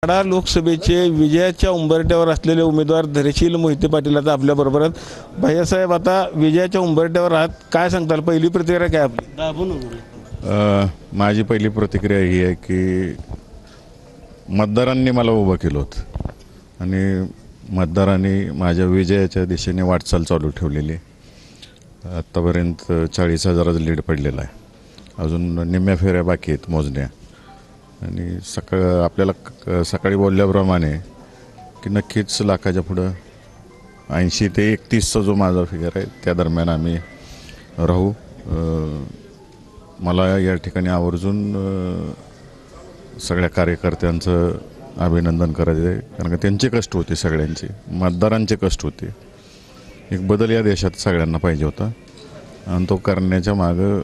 माढा लोकसभेचे विजयाच्या उंबरठ्यावर असलेले उमेदवार धैर्यशील मोहिते पाटील आता आपल्याबरोबर आहेत। भैयासाहेब, आता विजयाच्या उंबरठ्यावर आहात, काय सांगताल? पहिली प्रतिक्रिया काय आपली? माझी पहिली प्रतिक्रिया ही आहे की मतदारांनी मला उभं केलं होतं आणि मतदारांनी माझ्या विजयाच्या दिशेने वाटचाल चालू ठेवलेली आहे। आत्तापर्यंत 40,000चं लीड पडलेला आहे, अजून निम्म्या फेऱ्या बाकी आहेत मोजण्या। आणि आपल्याला सकाळी बोलल्याप्रमाणे की नक्कीच लाखाच्या पुढं 80 ते 31चा जो माझा फिगर आहे त्या दरम्यान आम्ही राहू। मला या ठिकाणी आवर्जून सगळ्या कार्यकर्त्यांचं अभिनंदन करायचं आहे, कारण का त्यांचे कष्ट होते, सगळ्यांचे मतदारांचे कष्ट होते। एक बदल या देशात सगळ्यांना पाहिजे होता आणि तो करण्याच्या मागं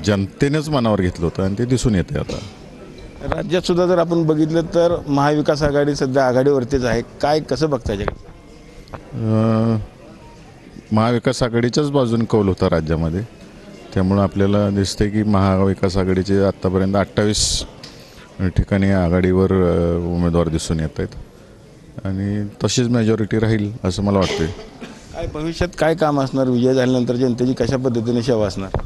जनतेनेच मनावर घेतलं होतं आणि ते दिसून येते। आता राज्यात सुद्धा जर आपण बघितलं तर महाविकास आघाडी सध्या आघाडीवरतीच आहे, काय कसं बघता येईल? महाविकास आघाडीच्याच बाजूने कौल होता राज्यामध्ये, त्यामुळं आपल्याला दिसते की महाविकास आघाडीचे आत्तापर्यंत 28 ठिकाणी आघाडीवर उमेदवार दिसून येत आहेत आणि तशीच मेजॉरिटी राहील असं मला वाटतं। काय भविष्यात काय काम असणार? विजय झाल्यानंतर जनतेची कशा पद्धतीने सेवा असणार?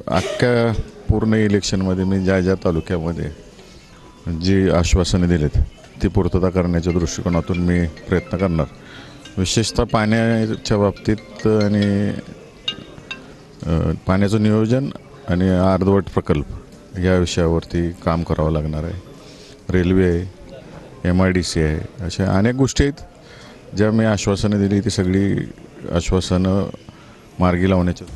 अख्ख्या पूर्ण इलेक्शनमध्ये मी ज्या तालुक्यामध्ये जी आश्वासने दिलीत ती पूर्तता करण्याच्या दृष्टिकोनातून मी प्रयत्न करणार। विशेषतः पाण्याच्या बाबतीत आणि पाण्याचं नियोजन आणि अर्धवट प्रकल्प या विषयावरती काम करावं लागणार आहे। रेल्वे आहे, MIDC आहे, अशा अनेक गोष्टी आहेत ज्या मी आश्वासनं दिली, ती सगळी आश्वासनं मार्गी लावण्याच्या